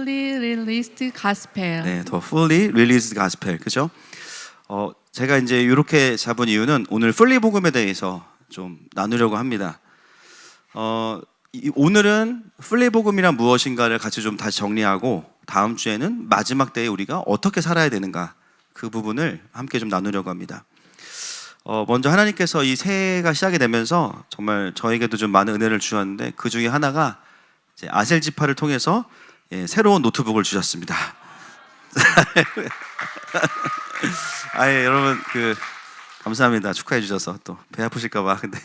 fully released gospel. 네, The Fully Released Gospel, 그죠? 제가 이제 이렇게 잡은 이유는 오늘 풀리 복음에 대해서 좀 나누려고 합니다. 오늘은 풀리 복음이란 무엇인가를 같이 좀 다시 정리하고 다음 주에는 마지막 때에 우리가 어떻게 살아야 되는가 그 부분을 함께 좀 나누려고 합니다. 먼저 하나님께서 이 새해가 시작이 되면서 정말 저에게도 좀 많은 은혜를 주셨는데 그 중에 하나가 이제 아셀 지파를 통해서 새로운 노트북을 주셨습니다. 여러분 감사합니다. 축하해 주셔서 또 배 아프실까봐. 근데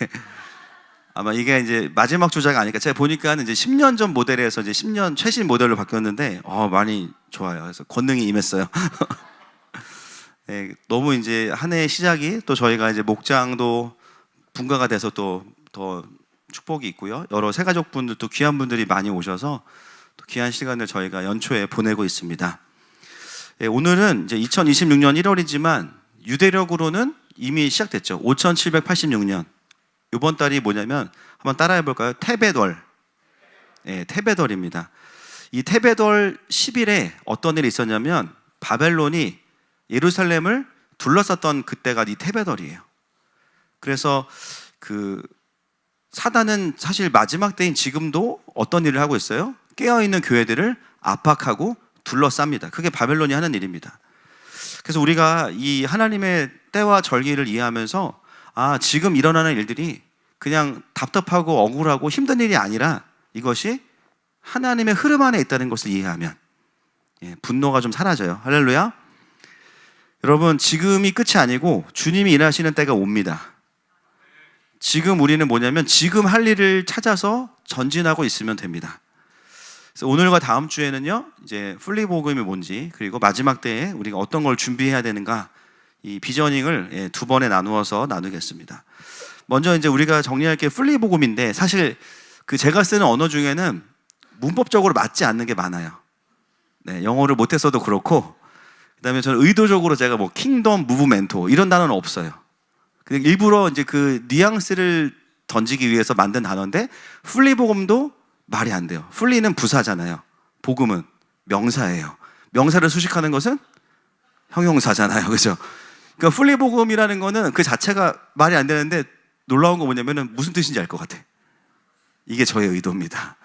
아마 이게 이제 마지막 주자가 아닐까. 제가 보니까는 이제 10년 전 모델에서 이제 10년 최신 모델로 바뀌었는데 많이 좋아요. 그래서 권능이 임했어요. 네, 너무 이제 한 해의 시작이 또 저희가 이제 목장도 분가가 돼서 또 더 축복이 있고요. 여러 새가족분들도 귀한 분들이 많이 오셔서 또 귀한 시간을 저희가 연초에 보내고 있습니다. 네, 오늘은 이제 2026년 1월이지만 유대력으로는 이미 시작됐죠. 5786년. 이번 달이 뭐냐면 한번 따라해 볼까요? 테베덜. 네, 테베덜입니다. 이 테베덜 10일에 어떤 일이 있었냐면 바벨론이 예루살렘을 둘러쌌던 그때가 이 테베덜이에요. 그래서 사단은 사실 마지막 때인 지금도 어떤 일을 하고 있어요? 깨어있는 교회들을 압박하고 둘러쌉니다. 그게 바벨론이 하는 일입니다. 그래서 우리가 이 하나님의 때와 절기를 이해하면서 지금 일어나는 일들이 그냥 답답하고 억울하고 힘든 일이 아니라 이것이 하나님의 흐름 안에 있다는 것을 이해하면 분노가 좀 사라져요. 할렐루야. 여러분, 지금이 끝이 아니고 주님이 일하시는 때가 옵니다. 지금 우리는 뭐냐면 지금 할 일을 찾아서 전진하고 있으면 됩니다. 그래서 오늘과 다음 주에는요, 이제 풀리 복음이 뭔지, 그리고 마지막 때에 우리가 어떤 걸 준비해야 되는가, 이 비저닝을 두 번에 나누어서 나누겠습니다. 먼저 이제 우리가 정리할 게 풀리 복음인데, 사실 제가 쓰는 언어 중에는 문법적으로 맞지 않는 게 많아요. 네, 영어를 못했어도 그렇고, 그 다음에 저는 의도적으로 제가 킹덤 무브멘토 이런 단어는 없어요. 그냥 일부러 이제 뉘앙스를 던지기 위해서 만든 단어인데, 풀리 복음도 말이 안 돼요. 풀리는 부사잖아요. 복음은 명사예요. 명사를 수식하는 것은 형용사잖아요. 그죠? 그러니까 풀리 복음이라는 거는 그 자체가 말이 안 되는데 놀라운 거 뭐냐면은 무슨 뜻인지 알 것 같아. 이게 저의 의도입니다.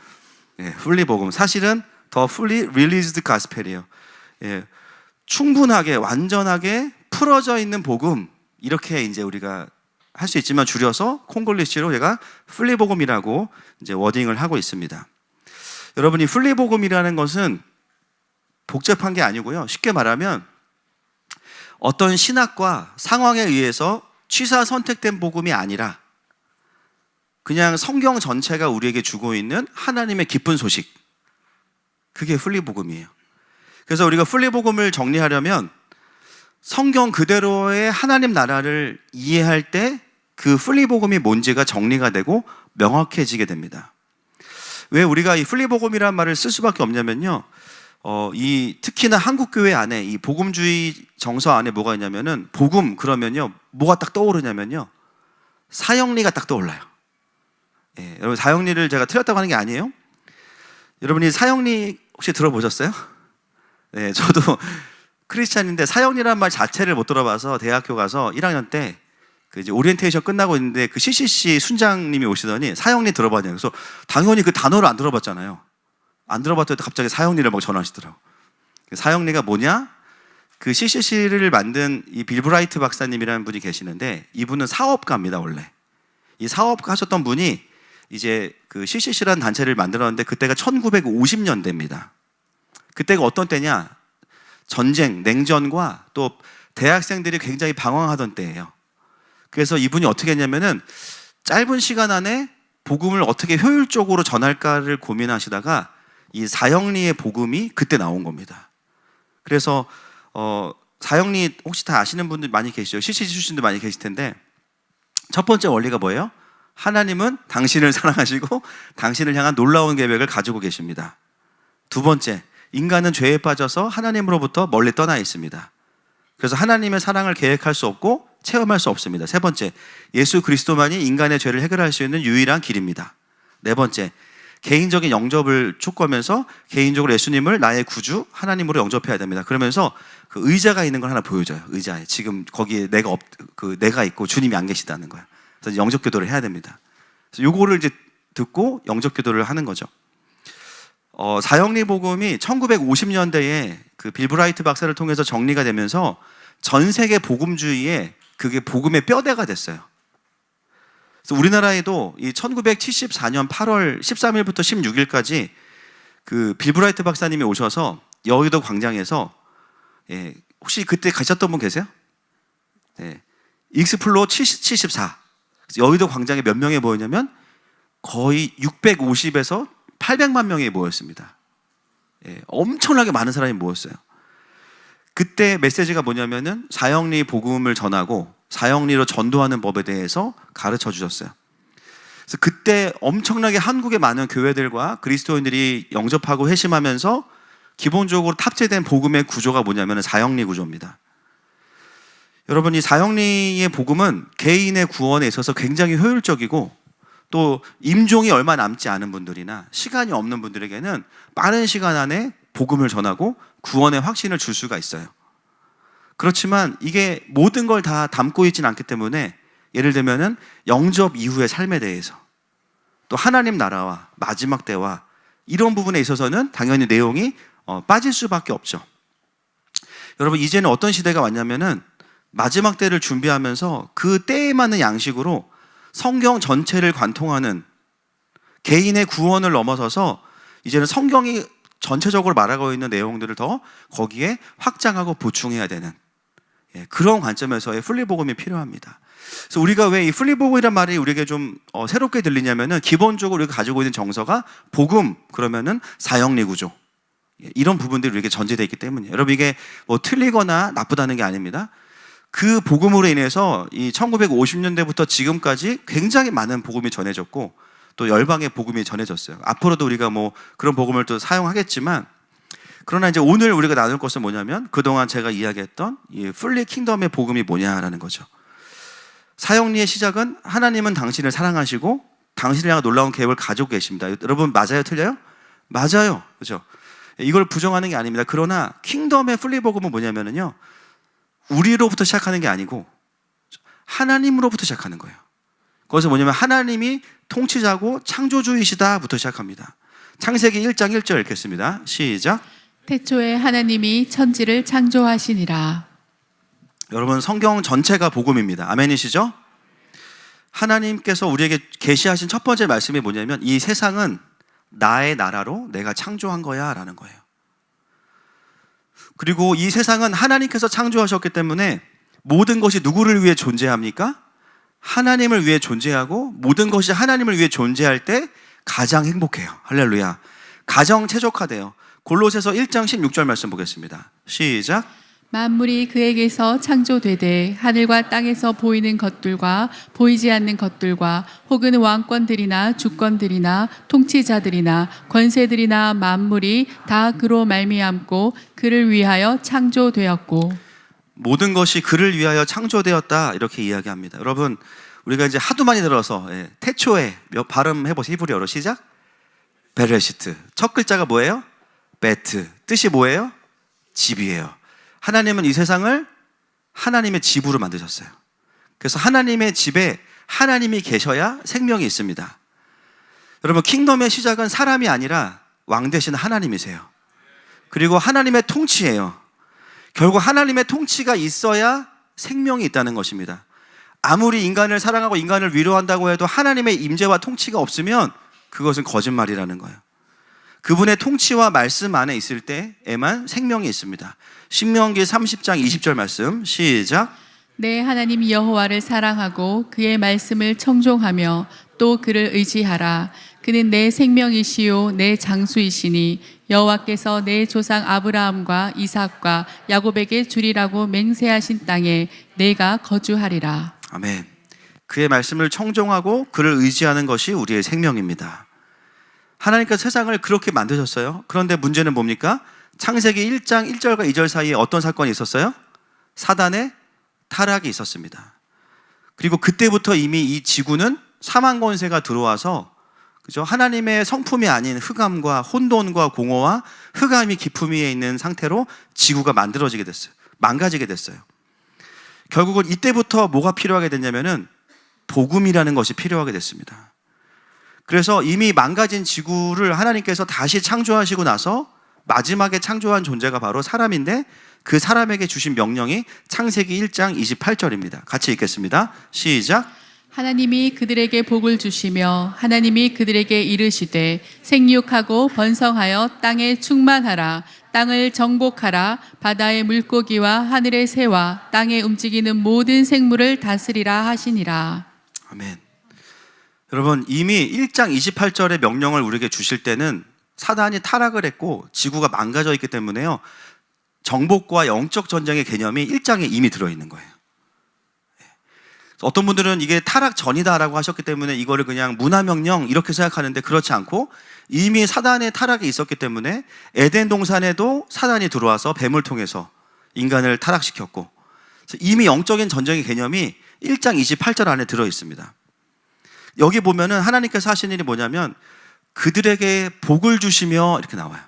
풀리 복음. 사실은 더 fully released gospel이에요. 충분하게, 완전하게 풀어져 있는 복음. 이렇게 이제 우리가 할 수 있지만 줄여서 콩글리시로 제가 풀리 복음이라고 이제 워딩을 하고 있습니다. 여러분이 풀리 복음이라는 것은 복잡한 게 아니고요. 쉽게 말하면 어떤 신학과 상황에 의해서 취사 선택된 복음이 아니라 그냥 성경 전체가 우리에게 주고 있는 하나님의 기쁜 소식. 그게 풀리 복음이에요. 그래서 우리가 풀리 복음을 정리하려면 성경 그대로의 하나님 나라를 이해할 때 그 풀리 복음이 뭔지가 정리가 되고 명확해지게 됩니다. 왜 우리가 이 풀리 복음이라는 말을 쓸 수밖에 없냐면요. 특히나 한국 교회 안에 이 복음주의 정서 안에 뭐가 있냐면은 복음 그러면요. 뭐가 딱 떠오르냐면요. 사형리가 딱 떠올라요. 여러분 사형리를 제가 틀렸다고 하는 게 아니에요. 여러분이 사형리 혹시 들어보셨어요? 네, 저도 크리스찬인데 사형리라는 말 자체를 못 들어봐서 대학교 가서 1학년 때 이제 오리엔테이션 끝나고 있는데 CCC 순장님이 오시더니 사형리 들어봤냐고. 그래서 당연히 그 단어를 안 들어봤잖아요. 안 들어봤더니 갑자기 사형리를 막 전하시더라고. 사형리가 뭐냐? CCC를 만든 이 빌브라이트 박사님이라는 분이 계시는데 이분은 사업가입니다, 원래. 이 사업가 하셨던 분이 이제 CCC라는 단체를 만들었는데 그때가 1950년대입니다. 그때가 어떤 때냐? 전쟁, 냉전과 또 대학생들이 굉장히 방황하던 때예요. 그래서 이분이 어떻게 했냐면은 짧은 시간 안에 복음을 어떻게 효율적으로 전할까를 고민하시다가 이 사형리의 복음이 그때 나온 겁니다. 그래서 사형리 혹시 다 아시는 분들 많이 계시죠? CCC 출신들 많이 계실 텐데 첫 번째 원리가 뭐예요? 하나님은 당신을 사랑하시고 당신을 향한 놀라운 계획을 가지고 계십니다. 두 번째, 인간은 죄에 빠져서 하나님으로부터 멀리 떠나 있습니다. 그래서 하나님의 사랑을 계획할 수 없고 체험할 수 없습니다. 세 번째, 예수 그리스도만이 인간의 죄를 해결할 수 있는 유일한 길입니다. 네 번째, 개인적인 영접을 촉구하면서 개인적으로 예수님을 나의 구주 하나님으로 영접해야 됩니다. 그러면서 그 의자가 있는 걸 하나 보여줘요. 의자에 지금 거기에 내가 있고 주님이 안 계시다는 거야. 그래서 영접 기도를 해야 됩니다. 그래서 요거를 이제 듣고 영접 기도를 하는 거죠. 사형리 복음이 1950년대에 그 빌 브라이트 박사를 통해서 정리가 되면서 전 세계 복음주의에 그게 복음의 뼈대가 됐어요. 그래서 우리나라에도 이 1974년 8월 13일부터 16일까지 그 빌 브라이트 박사님이 오셔서 여의도 광장에서, 혹시 그때 가셨던 분 계세요? 익스플로 74. 여의도 광장에 몇 명이 모였냐면 거의 650에서 800만 명이 모였습니다. 엄청나게 많은 사람이 모였어요. 그때 메시지가 뭐냐면은 사형리 복음을 전하고 사형리로 전도하는 법에 대해서 가르쳐 주셨어요. 그래서 그때 엄청나게 한국의 많은 교회들과 그리스도인들이 영접하고 회심하면서 기본적으로 탑재된 복음의 구조가 뭐냐면 사형리 구조입니다. 여러분, 이 사형리의 복음은 개인의 구원에 있어서 굉장히 효율적이고 또 임종이 얼마 남지 않은 분들이나 시간이 없는 분들에게는 빠른 시간 안에 복음을 전하고 구원의 확신을 줄 수가 있어요. 그렇지만 이게 모든 걸 다 담고 있지는 않기 때문에 예를 들면은 영접 이후의 삶에 대해서 또 하나님 나라와 마지막 때와 이런 부분에 있어서는 당연히 내용이 빠질 수밖에 없죠. 여러분, 이제는 어떤 시대가 왔냐면은 마지막 때를 준비하면서 그 때에 맞는 양식으로 성경 전체를 관통하는 개인의 구원을 넘어서서 이제는 성경이 전체적으로 말하고 있는 내용들을 더 거기에 확장하고 보충해야 되는 그런 관점에서의 플리복음이 필요합니다. 그래서 우리가 왜 이 플리복음이란 말이 우리에게 좀 새롭게 들리냐면은 기본적으로 우리가 가지고 있는 정서가 복음 그러면은 사형리 구조 이런 부분들이 우리에게 전제되어 있기 때문이에요. 여러분, 이게 뭐 틀리거나 나쁘다는 게 아닙니다. 그 복음으로 인해서 이 1950년대부터 지금까지 굉장히 많은 복음이 전해졌고 또 열방의 복음이 전해졌어요. 앞으로도 우리가 뭐 그런 복음을 또 사용하겠지만, 그러나 이제 오늘 우리가 나눌 것은 뭐냐면 그동안 제가 이야기했던 이 풀리 킹덤의 복음이 뭐냐라는 거죠. 사형리의 시작은 하나님은 당신을 사랑하시고 당신을 향한 놀라운 계획을 가지고 계십니다. 여러분, 맞아요? 틀려요? 맞아요. 그렇죠? 이걸 부정하는 게 아닙니다. 그러나 킹덤의 풀리 복음은 뭐냐면요, 우리로부터 시작하는 게 아니고 하나님으로부터 시작하는 거예요. 거기서 뭐냐면 하나님이 통치자고 창조주이시다부터 시작합니다. 창세기 1장 1절 읽겠습니다. 시작. 태초에 하나님이 천지를 창조하시니라. 여러분, 성경 전체가 복음입니다. 아멘이시죠? 하나님께서 우리에게 계시하신 첫 번째 말씀이 뭐냐면 이 세상은 나의 나라로 내가 창조한 거야 라는 거예요. 그리고 이 세상은 하나님께서 창조하셨기 때문에 모든 것이 누구를 위해 존재합니까? 하나님을 위해 존재하고 모든 것이 하나님을 위해 존재할 때 가장 행복해요. 할렐루야. 가정 최적화돼요. 골로새서 1장 16절 말씀 보겠습니다. 시작. 만물이 그에게서 창조되되 하늘과 땅에서 보이는 것들과 보이지 않는 것들과 혹은 왕권들이나 주권들이나 통치자들이나 권세들이나 만물이 다 그로 말미암고 그를 위하여 창조되었고. 모든 것이 그를 위하여 창조되었다 이렇게 이야기합니다. 여러분, 우리가 이제 하도 많이 들어서 태초에 발음해보세요. 히브리어로 시작. 베레시트. 첫 글자가 뭐예요? 베트. 뜻이 뭐예요? 집이에요. 하나님은 이 세상을 하나님의 집으로 만드셨어요. 그래서 하나님의 집에 하나님이 계셔야 생명이 있습니다. 여러분, 킹덤의 시작은 사람이 아니라 왕 대신 하나님이세요. 그리고 하나님의 통치예요. 결국 하나님의 통치가 있어야 생명이 있다는 것입니다. 아무리 인간을 사랑하고 인간을 위로한다고 해도 하나님의 임재와 통치가 없으면 그것은 거짓말이라는 거예요. 그분의 통치와 말씀 안에 있을 때에만 생명이 있습니다. 신명기 30장 20절 말씀 시작. 내 하나님 여호와를 사랑하고 그의 말씀을 청종하며 또 그를 의지하라. 그는 내 생명이시요 내 장수이시니 여호와께서 내 조상 아브라함과 이삭과 야곱에게 주리라고 맹세하신 땅에 내가 거주하리라. 아멘. 그의 말씀을 청종하고 그를 의지하는 것이 우리의 생명입니다. 하나님께서 세상을 그렇게 만드셨어요. 그런데 문제는 뭡니까? 창세기 1장 1절과 2절 사이에 어떤 사건이 있었어요? 사단의 타락이 있었습니다. 그리고 그때부터 이미 이 지구는 사망 권세가 들어와서 그죠? 하나님의 성품이 아닌 흑암과 혼돈과 공허와 흑암이 깊음 위에 있는 상태로 지구가 만들어지게 됐어요. 망가지게 됐어요. 결국은 이때부터 뭐가 필요하게 됐냐면은 복음이라는 것이 필요하게 됐습니다. 그래서 이미 망가진 지구를 하나님께서 다시 창조하시고 나서 마지막에 창조한 존재가 바로 사람인데, 그 사람에게 주신 명령이 창세기 1장 28절입니다. 같이 읽겠습니다. 시작. 하나님이 그들에게 복을 주시며 하나님이 그들에게 이르시되 생육하고 번성하여 땅에 충만하라. 땅을 정복하라. 바다의 물고기와 하늘의 새와 땅에 움직이는 모든 생물을 다스리라 하시니라. 아멘. 여러분, 이미 1장 28절의 명령을 우리에게 주실 때는 사단이 타락을 했고 지구가 망가져 있기 때문에요, 정복과 영적 전쟁의 개념이 1장에 이미 들어있는 거예요. 어떤 분들은 이게 타락 전이다라고 하셨기 때문에 이거를 그냥 문화명령 이렇게 생각하는데, 그렇지 않고 이미 사단의 타락이 있었기 때문에 에덴 동산에도 사단이 들어와서 뱀을 통해서 인간을 타락시켰고, 이미 영적인 전쟁의 개념이 1장 28절 안에 들어있습니다. 여기 보면은 하나님께서 하신 일이 뭐냐면 그들에게 복을 주시며 이렇게 나와요.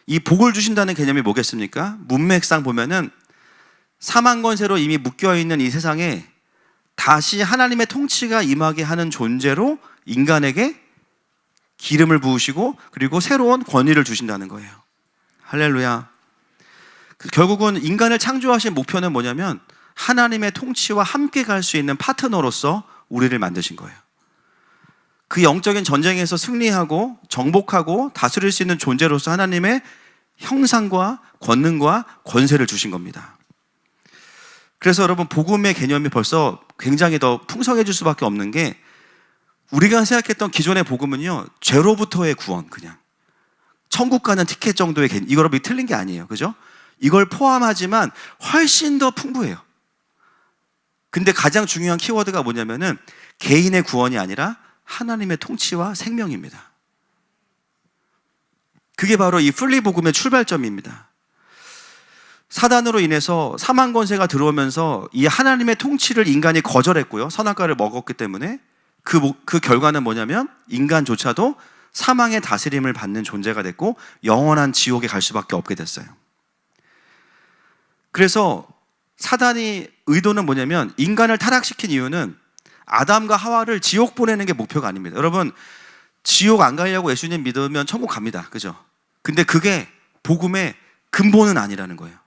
이 복을 주신다는 개념이 뭐겠습니까? 문맥상 보면은 사망 권세로 이미 묶여있는 이 세상에 다시 하나님의 통치가 임하게 하는 존재로 인간에게 기름을 부으시고 그리고 새로운 권위를 주신다는 거예요. 할렐루야. 결국은 인간을 창조하신 목표는 뭐냐면 하나님의 통치와 함께 갈 수 있는 파트너로서 우리를 만드신 거예요. 그 영적인 전쟁에서 승리하고 정복하고 다스릴 수 있는 존재로서 하나님의 형상과 권능과 권세를 주신 겁니다. 그래서 여러분, 복음의 개념이 벌써 굉장히 더 풍성해질 수밖에 없는 게, 우리가 생각했던 기존의 복음은요, 죄로부터의 구원, 그냥 천국 가는 티켓 정도의 개념, 이거로 틀린 게 아니에요. 그죠? 이걸 포함하지만 훨씬 더 풍부해요. 근데 가장 중요한 키워드가 뭐냐면은 개인의 구원이 아니라 하나님의 통치와 생명입니다. 그게 바로 이 풀리 복음의 출발점입니다. 사단으로 인해서 사망 권세가 들어오면서 이 하나님의 통치를 인간이 거절했고요, 선악과를 먹었기 때문에 그 결과는 뭐냐면 인간조차도 사망의 다스림을 받는 존재가 됐고 영원한 지옥에 갈 수밖에 없게 됐어요. 그래서 사단이 의도는 뭐냐면, 인간을 타락시킨 이유는 아담과 하와를 지옥 보내는 게 목표가 아닙니다. 여러분, 지옥 안 가려고 예수님 믿으면 천국 갑니다. 그죠? 근데 그게 복음의 근본은 아니라는 거예요.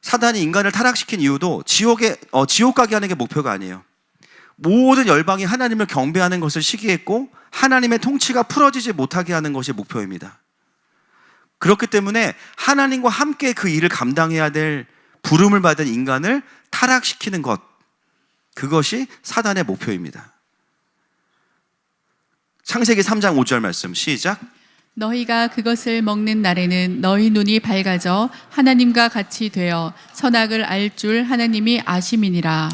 사단이 인간을 타락시킨 이유도 지옥 가게 하는 게 목표가 아니에요. 모든 열방이 하나님을 경배하는 것을 시기했고 하나님의 통치가 풀어지지 못하게 하는 것이 목표입니다. 그렇기 때문에 하나님과 함께 그 일을 감당해야 될 부름을 받은 인간을 타락시키는 것, 그것이 사단의 목표입니다. 창세기 3장 5절 말씀 시작. 너희가 그것을 먹는 날에는 너희 눈이 밝아져 하나님과 같이 되어 선악을 알 줄 하나님이 아심이니라.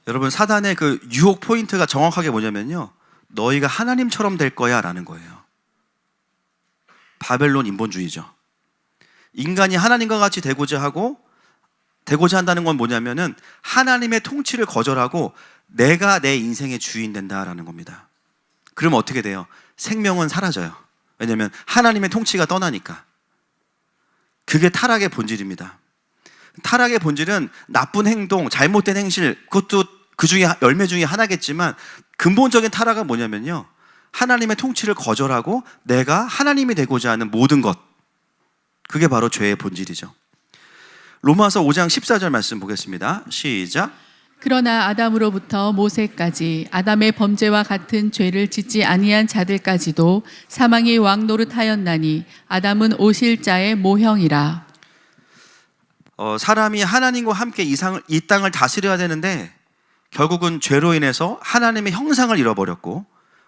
여러분, 사단의 그 유혹 포인트가 정확하게 뭐냐면요, 너희가 하나님처럼 될 거야 라는 거예요. 바벨론 인본주의죠. 인간이 하나님과 같이 되고자 한다는 건 뭐냐면은 하나님의 통치를 거절하고 내가 내 인생의 주인 된다라는 겁니다. 그러면 어떻게 돼요? 생명은 사라져요. 왜냐하면 하나님의 통치가 떠나니까. 그게 타락의 본질입니다. 타락의 본질은 나쁜 행동, 잘못된 행실, 그것도 그 중에 열매 중에 하나겠지만 근본적인 타락은 뭐냐면요, 하나님의 통치를 거절하고 내가 하나님이 되고자 하는 모든 것, 그게 바로 죄의 본질이죠. 로마서 5장 14절 말씀 보겠습니다. 시작. 그러나 아담으로부터 모세까지 아담의 범죄와 같은 죄를 짓지 아니한 자들까지도 사망이 왕노릇하였나니 아담은 오실 자의 모형이라. 사람이 하나님과 함께 이 땅을 다스려야 되는데 결국은 죄로 인해서 하나님의 형상을 잃어버렸고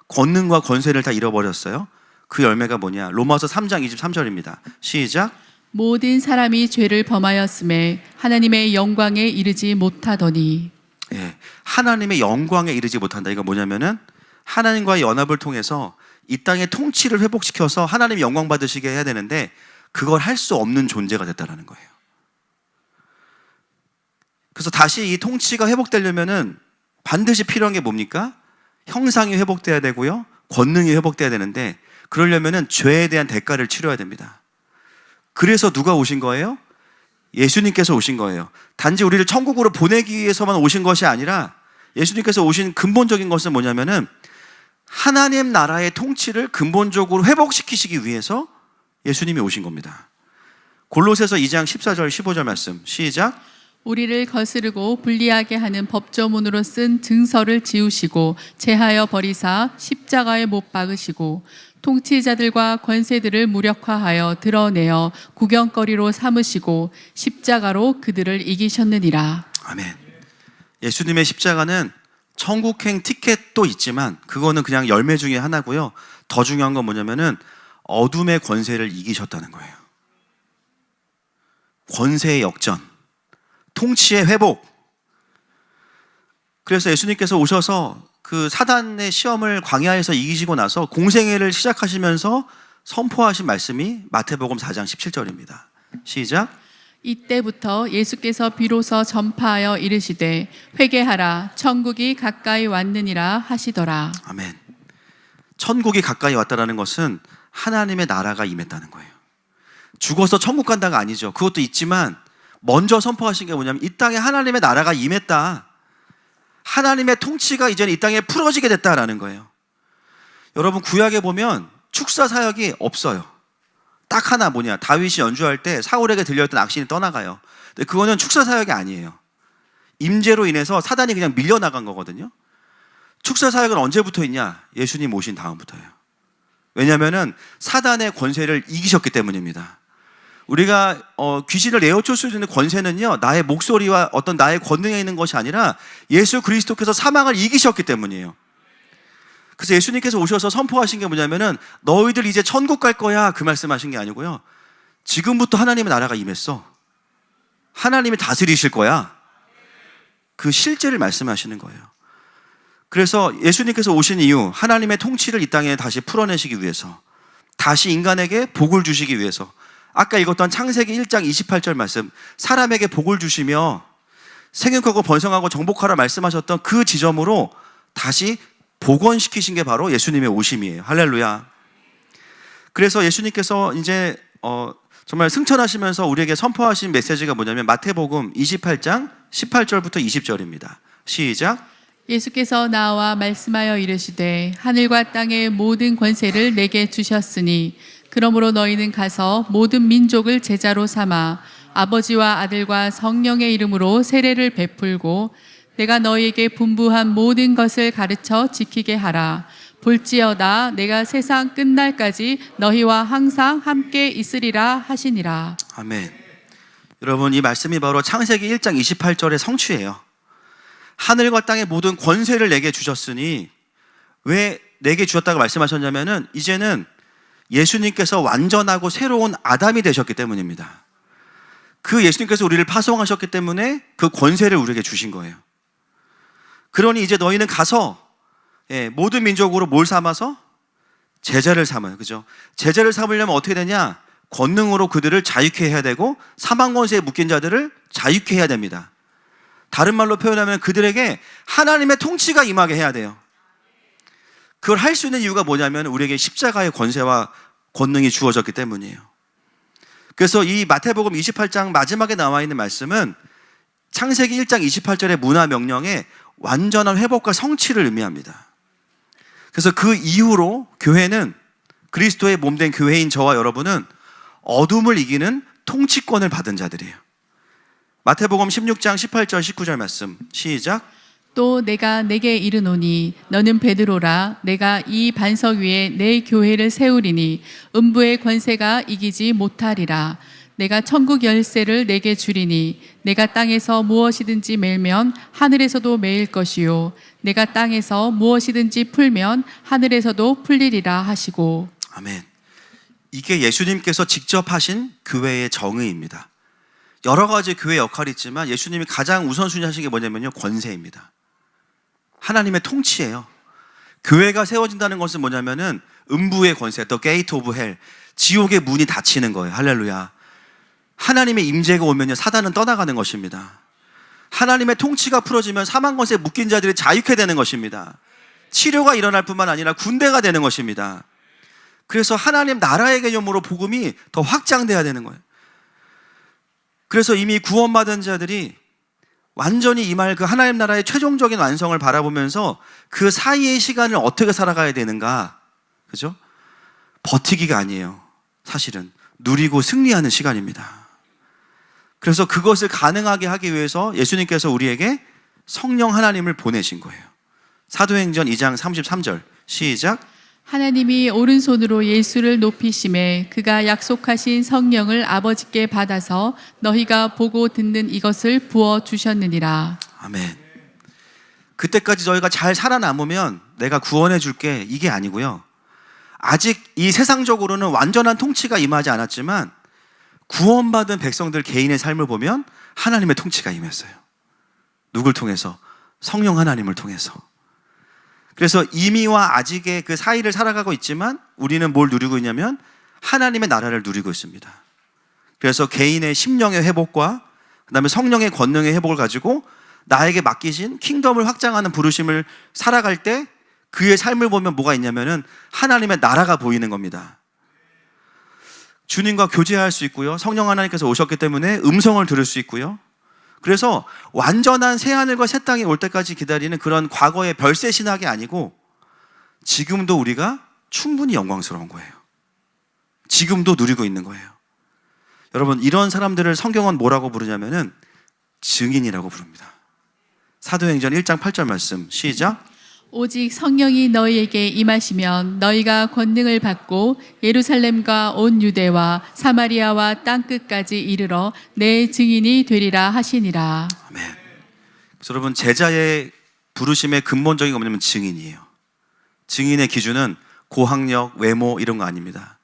권능과 권세를 다 잃어버렸어요. 그 열매가 뭐냐? 로마서 3장 23절입니다. 시작. 모든 사람이 죄를 범하였음에 하나님의 영광에 이르지 못하더니. 예, 하나님의 영광에 이르지 못한다. 이거 뭐냐면은 하나님과의 연합을 통해서 이 땅의 통치를 회복시켜서 하나님의 영광 받으시게 해야 되는데 그걸 할 수 없는 존재가 됐다라는 거예요. 그래서 다시 이 통치가 회복되려면은 반드시 필요한 게 뭡니까? 형상이 회복돼야 되고요, 권능이 회복돼야 되는데, 그러려면은 죄에 대한 대가를 치러야 됩니다. 그래서 누가 오신 거예요? 예수님께서 오신 거예요. 단지 우리를 천국으로 보내기 위해서만 오신 것이 아니라 예수님께서 오신 근본적인 것은 뭐냐면은 하나님 나라의 통치를 근본적으로 회복시키시기 위해서 예수님이 오신 겁니다. 골로새서 2장 14절 15절 말씀 시작. 우리를 거스르고 불리하게 하는 법조문으로 쓴 증서를 지우시고 제하여 버리사 십자가에 못 박으시고 통치자들과 권세들을 무력화하여 드러내어 구경거리로 삼으시고 십자가로 그들을 이기셨느니라. 아멘. 예수님의 십자가는 천국행 티켓도 있지만 그거는 그냥 열매 중에 하나고요. 더 중요한 건 뭐냐면은 어둠의 권세를 이기셨다는 거예요. 권세의 역전, 통치의 회복. 그래서 예수님께서 오셔서 그 사단의 시험을 광야에서 이기시고 나서 공생애를 시작하시면서 선포하신 말씀이 마태복음 4장 17절입니다. 시작. 이때부터 예수께서 비로소 전파하여 이르시되 회개하라 천국이 가까이 왔느니라 하시더라. 아멘. 천국이 가까이 왔다는 것은 하나님의 나라가 임했다는 거예요. 죽어서 천국 간다가 아니죠. 그것도 있지만 먼저 선포하신 게 뭐냐면 이 땅에 하나님의 나라가 임했다. 하나님의 통치가 이제는 이 땅에 풀어지게 됐다라는 거예요. 여러분 구약에 보면 축사 사역이 없어요. 딱 하나 뭐냐, 다윗이 연주할 때 사울에게 들려왔던 악신이 떠나가요. 근데 그거는 축사 사역이 아니에요. 임재로 인해서 사단이 그냥 밀려나간 거거든요. 축사 사역은 언제부터 있냐? 예수님 오신 다음부터예요. 왜냐하면 사단의 권세를 이기셨기 때문입니다. 우리가 귀신을 내어쫓을 수 있는 권세는요, 나의 목소리와 어떤 나의 권능에 있는 것이 아니라 예수 그리스도께서 사망을 이기셨기 때문이에요. 그래서 예수님께서 오셔서 선포하신 게 뭐냐면은 너희들 이제 천국 갈 거야, 그 말씀하신 게 아니고요, 지금부터 하나님의 나라가 임했어. 하나님이 다스리실 거야. 그 실제를 말씀하시는 거예요. 그래서 예수님께서 오신 이유, 하나님의 통치를 이 땅에 다시 풀어내시기 위해서, 다시 인간에게 복을 주시기 위해서, 아까 읽었던 창세기 1장 28절 말씀, 사람에게 복을 주시며 생육하고 번성하고 정복하라 말씀하셨던 그 지점으로 다시 복원시키신 게 바로 예수님의 오심이에요. 할렐루야. 그래서 예수님께서 이제 정말 승천하시면서 우리에게 선포하신 메시지가 뭐냐면 마태복음 28장 18절부터 20절입니다. 시작. 예수께서 나와 말씀하여 이르시되 하늘과 땅의 모든 권세를 내게 주셨으니 그러므로 너희는 가서 모든 민족을 제자로 삼아 아버지와 아들과 성령의 이름으로 세례를 베풀고 내가 너희에게 분부한 모든 것을 가르쳐 지키게 하라. 볼지어다 내가 세상 끝날까지 너희와 항상 함께 있으리라 하시니라. 아멘. 여러분 이 말씀이 바로 창세기 1장 28절의 성취예요. 하늘과 땅의 모든 권세를 내게 주셨으니, 왜 내게 주셨다고 말씀하셨냐면은 이제는 예수님께서 완전하고 새로운 아담이 되셨기 때문입니다. 그 예수님께서 우리를 파송하셨기 때문에 그 권세를 우리에게 주신 거예요. 그러니 이제 너희는 가서 모든 민족으로 뭘 삼아서? 제자를 삼아요. 그죠? 제자를 삼으려면 어떻게 되냐? 권능으로 그들을 자유케 해야 되고 사망 권세에 묶인 자들을 자유케 해야 됩니다. 다른 말로 표현하면 그들에게 하나님의 통치가 임하게 해야 돼요. 그걸 할 수 있는 이유가 뭐냐면 우리에게 십자가의 권세와 권능이 주어졌기 때문이에요. 그래서 이 마태복음 28장 마지막에 나와 있는 말씀은 창세기 1장 28절의 문화 명령에 완전한 회복과 성취를 의미합니다. 그래서 그 이후로 교회는, 그리스도의 몸된 교회인 저와 여러분은 어둠을 이기는 통치권을 받은 자들이에요. 마태복음 16장 18절 19절 말씀 시작. 또 내가 내게 이르노니 너는 베드로라. 내가 이 반석 위에 내 교회를 세우리니 음부의 권세가 이기지 못하리라. 내가 천국 열쇠를 내게 주리니 내가 땅에서 무엇이든지 멜면 하늘에서도 메일 것이요 내가 땅에서 무엇이든지 풀면 하늘에서도 풀리리라 하시고. 아멘. 이게 예수님께서 직접 하신 교회의 정의입니다. 여러 가지 교회 역할이 있지만 예수님이 가장 우선순위 하신 게 뭐냐면요, 권세입니다. 하나님의 통치예요. 교회가 세워진다는 것은 뭐냐면은 음부의 권세, the gate of hell, 지옥의 문이 닫히는 거예요. 할렐루야. 하나님의 임재가 오면요, 사단은 떠나가는 것입니다. 하나님의 통치가 풀어지면 사망 권세에 묶인 자들이 자유케 되는 것입니다. 치료가 일어날 뿐만 아니라 군대가 되는 것입니다. 그래서 하나님 나라의 개념으로 복음이 더 확장돼야 되는 거예요. 그래서 이미 구원받은 자들이 완전히 임할 그 하나님 나라의 최종적인 완성을 바라보면서 그 사이의 시간을 어떻게 살아가야 되는가, 그죠? 버티기가 아니에요. 사실은 누리고 승리하는 시간입니다. 그래서 그것을 가능하게 하기 위해서 예수님께서 우리에게 성령 하나님을 보내신 거예요. 사도행전 2장 33절 시작. 하나님이 오른손으로 예수를 높이심에 그가 약속하신 성령을 아버지께 받아서 너희가 보고 듣는 이것을 부어 주셨느니라. 아멘. 그때까지 너희가 잘 살아남으면 내가 구원해 줄게, 이게 아니고요. 아직 이 세상적으로는 완전한 통치가 임하지 않았지만 구원받은 백성들 개인의 삶을 보면 하나님의 통치가 임했어요. 누굴 통해서? 성령 하나님을 통해서. 그래서 이미와 아직의 그 사이를 살아가고 있지만 우리는 뭘 누리고 있냐면 하나님의 나라를 누리고 있습니다. 그래서 개인의 심령의 회복과 그다음에 성령의 권능의 회복을 가지고 나에게 맡기신 킹덤을 확장하는 부르심을 살아갈 때 그의 삶을 보면 뭐가 있냐면은 하나님의 나라가 보이는 겁니다. 주님과 교제할 수 있고요. 성령 하나님께서 오셨기 때문에 음성을 들을 수 있고요. 그래서 완전한 새하늘과 새 땅이 올 때까지 기다리는 그런 과거의 별세 신학이 아니고 지금도 우리가 충분히 영광스러운 거예요. 지금도 누리고 있는 거예요. 여러분, 이런 사람들을 성경은 뭐라고 부르냐면은 증인이라고 부릅니다. 사도행전 1장 8절 말씀 시작. 오직 성령이 너희에게 임하시면 너희가 권능을 받고 예루살렘과 온 유대와 사마리아와 땅끝까지 이르러 내 증인이 되리라 하시니라. 아멘. 그래서 여러분, 제자의 부르심의 근본적인 게 뭐냐면 증인이에요. 증인의 기준은 고학력, 외모 이런 거 아닙니다.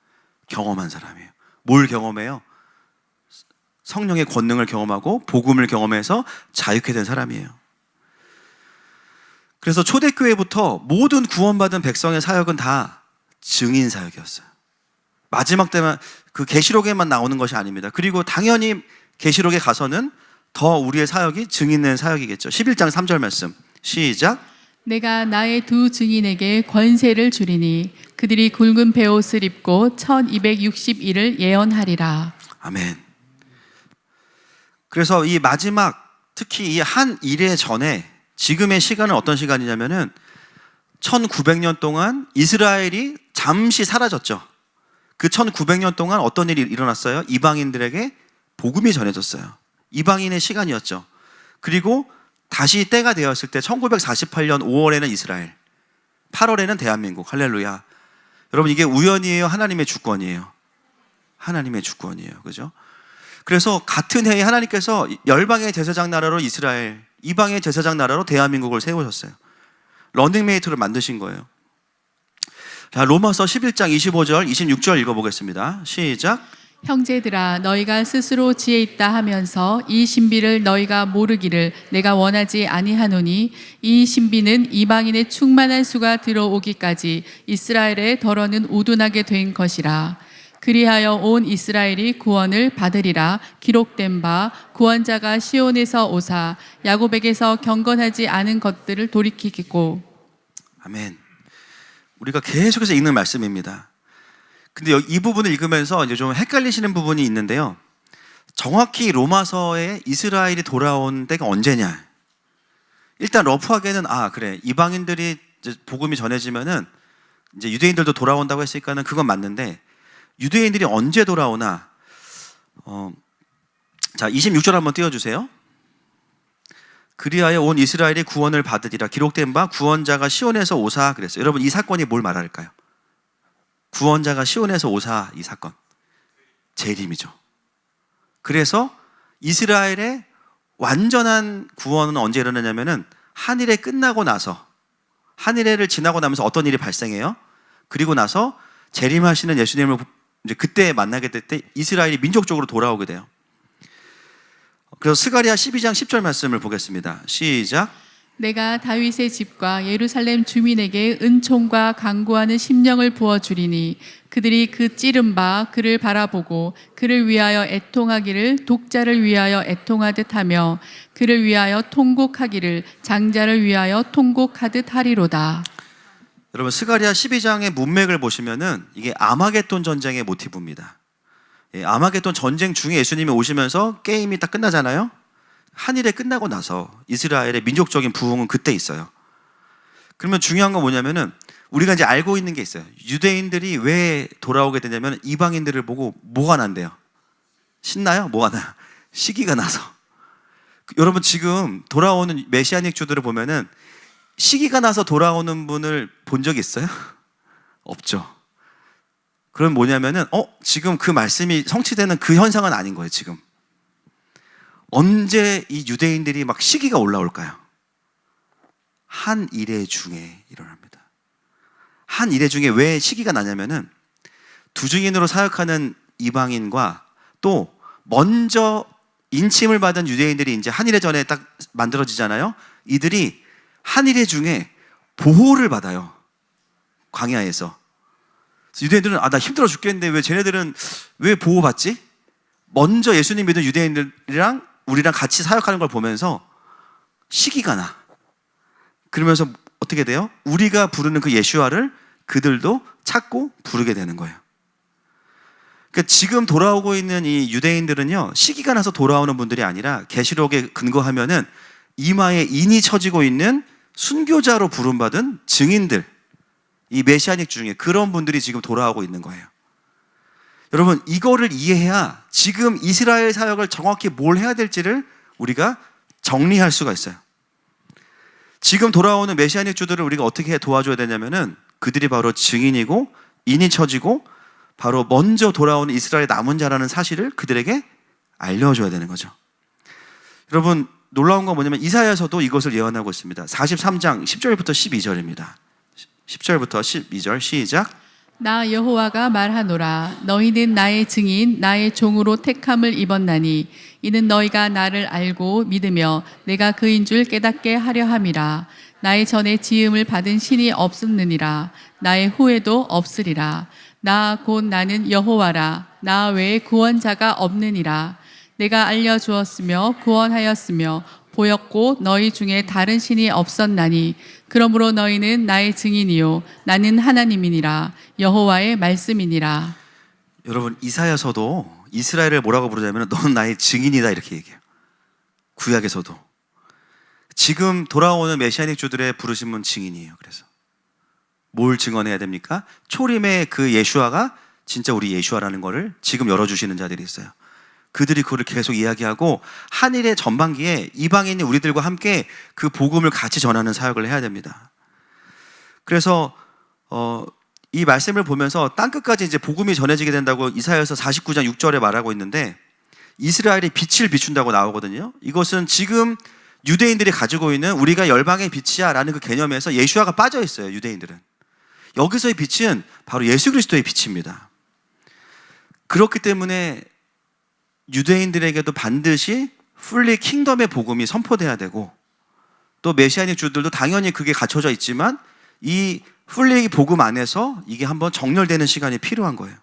경험한 사람이에요. 뭘 경험해요? 성령의 권능을 경험하고 복음을 경험해서 자유케 된 사람이에요. 그래서 초대교회부터 모든 구원받은 백성의 사역은 다 증인 사역이었어요. 마지막 때만 그 계시록에만 나오는 것이 아닙니다. 그리고 당연히 계시록에 가서는 더 우리의 사역이 증인된 사역이겠죠. 11장 3절 말씀 시작. 내가 나의 두 증인에게 권세를 주리니 그들이 굵은 베옷을 입고 1260일을 예언하리라. 아멘. 그래서 이 마지막, 특히 이 한 일에 전에 지금의 시간은 어떤 시간이냐면은 1900년 동안 이스라엘이 잠시 사라졌죠. 그 1900년 동안 어떤 일이 일어났어요? 이방인들에게 복음이 전해졌어요. 이방인의 시간이었죠. 그리고 다시 때가 되었을 때 1948년 5월에는 이스라엘, 8월에는 대한민국. 할렐루야. 여러분, 이게 우연이에요? 하나님의 주권이에요? 하나님의 주권이에요. 그죠? 그래서 같은 해에 하나님께서 열방의 제사장 나라로 이스라엘, 이방의 제사장 나라로 대한민국을 세우셨어요. 런닝메이트를 만드신 거예요. 자, 로마서 11장 25절, 26절 읽어보겠습니다. 시작. 형제들아 너희가 스스로 지혜 있다 하면서 이 신비를 너희가 모르기를 내가 원하지 아니하노니 이 신비는 이방인의 충만한 수가 들어오기까지 이스라엘의 덜어는 우둔하게 된 것이라. 그리하여 온 이스라엘이 구원을 받으리라. 기록된 바 구원자가 시온에서 오사 야곱에게서 경건하지 않은 것들을 돌이키고. 아멘. 우리가 계속해서 읽는 말씀입니다. 근데 이 부분을 읽으면서 이제 좀 헷갈리시는 부분이 있는데요. 정확히 로마서에 이스라엘이 돌아온 때가 언제냐? 일단 러프하게는 그래, 이방인들이 이제 복음이 전해지면은 이제 유대인들도 돌아온다고 했으니까는 그건 맞는데 유대인들이 언제 돌아오나? 자, 26절 한번 띄워주세요. 그리하여 온 이스라엘이 구원을 받으리라. 기록된 바 구원자가 시온에서 오사 그랬어요. 여러분, 이 사건이 뭘 말할까요? 구원자가 시온에서 오사, 이 사건 재림이죠. 그래서 이스라엘의 완전한 구원은 언제 일어나냐면은 한일에 끝나고 나서, 한일해를 지나고 나면서 어떤 일이 발생해요? 그리고 나서 재림하시는 예수님을 이제 그때 만나게 될 때 이스라엘이 민족적으로 돌아오게 돼요. 그래서 스가랴 12장 10절 말씀을 보겠습니다. 시작. 내가 다윗의 집과 예루살렘 주민에게 은총과 간구하는 심령을 부어주리니 그들이 그 찌른 바 그를 바라보고 그를 위하여 애통하기를 독자를 위하여 애통하듯 하며 그를 위하여 통곡하기를 장자를 위하여 통곡하듯 하리로다. 여러분 스가랴 12장의 문맥을 보시면은 이게 아마겟돈 전쟁의 모티브입니다. 예, 아마겟돈 전쟁 중에 예수님이 오시면서 게임이 딱 끝나잖아요. 한일에 끝나고 나서 이스라엘의 민족적인 부흥은 그때 있어요. 그러면 중요한 건 뭐냐면은 우리가 이제 알고 있는 게 있어요. 유대인들이 왜 돌아오게 되냐면 이방인들을 보고 뭐가 난대요? 신나요? 뭐가 나요? 시기가 나서. 여러분 지금 돌아오는 메시아닉 주들을 보면은 시기가 나서 돌아오는 분을 본 적 있어요? 없죠. 그럼 뭐냐면은 지금 그 말씀이 성취되는 그 현상은 아닌 거예요. 지금 언제 이 유대인들이 막 시기가 올라올까요? 한 이래 중에 일어납니다. 한 이래 중에 왜 시기가 나냐면은 두 증인으로 사역하는 이방인과 또 먼저 인침을 받은 유대인들이 이제 한 이래 전에 딱 만들어지잖아요. 이들이 한 이래 중에 보호를 받아요. 광야에서. 유대인들은 나 힘들어 죽겠는데 왜 쟤네들은 왜 보호받지? 먼저 예수님 믿은 유대인들이랑 우리랑 같이 사역하는 걸 보면서 시기가 나. 그러면서 어떻게 돼요? 우리가 부르는 그 예슈아를 그들도 찾고 부르게 되는 거예요. 그러니까 지금 돌아오고 있는 이 유대인들은요, 시기가 나서 돌아오는 분들이 아니라 계시록에 근거하면은 이마에 인이 쳐지고 있는 순교자로 부름받은 증인들, 이 메시아닉 중에 그런 분들이 지금 돌아오고 있는 거예요. 여러분 이거를 이해해야 지금 이스라엘 사역을 정확히 뭘 해야 될지를 우리가 정리할 수가 있어요. 지금 돌아오는 메시아닉 주들을 우리가 어떻게 도와줘야 되냐면은 그들이 바로 증인이고 인이 쳐지고 바로 먼저 돌아오는 이스라엘 남은 자라는 사실을 그들에게 알려줘야 되는 거죠. 여러분 놀라운 건 뭐냐면 이사야서도 이것을 예언하고 있습니다. 43장 10절부터 12절입니다. 10절부터 12절 시작. 나 여호와가 말하노라. 너희는 나의 증인 나의 종으로 택함을 입었나니 이는 너희가 나를 알고 믿으며 내가 그인 줄 깨닫게 하려 함이라. 나의 전에 지음을 받은 신이 없었느니라. 나의 후에도 없으리라. 나 곧 나는 여호와라. 나 외에 구원자가 없느니라. 내가 알려주었으며 구원하였으며 보였고 너희 중에 다른 신이 없었나니 그러므로 너희는 나의 증인이요 나는 하나님이니라. 여호와의 말씀이니라. 여러분 이사야서도 이스라엘을 뭐라고 부르냐면 너는 나의 증인이다 이렇게 얘기해요. 구약에서도 지금 돌아오는 메시아닉 주들의 부르심은 증인이에요. 그래서 뭘 증언해야 됩니까? 초림의 그 예슈아가 진짜 우리 예슈아라는 거를 지금 열어주시는 자들이 있어요. 그들이 그걸 계속 이야기하고 한일의 전반기에 이방인이 우리들과 함께 그 복음을 같이 전하는 사역을 해야 됩니다. 그래서 이 말씀을 보면서 땅끝까지 이제 복음이 전해지게 된다고 이사야서 49장 6절에 말하고 있는데 이스라엘이 빛을 비춘다고 나오거든요. 이것은 지금 유대인들이 가지고 있는 우리가 열방의 빛이야 라는 그 개념에서 예슈아가 빠져 있어요. 유대인들은. 여기서의 빛은 바로 예수 그리스도의 빛입니다. 그렇기 때문에 유대인들에게도 반드시 풀리 킹덤의 복음이 선포돼야 되고 또 메시아닉 주들도 당연히 그게 갖춰져 있지만 이 풀리 복음 안에서 이게 한번 정렬되는 시간이 필요한 거예요.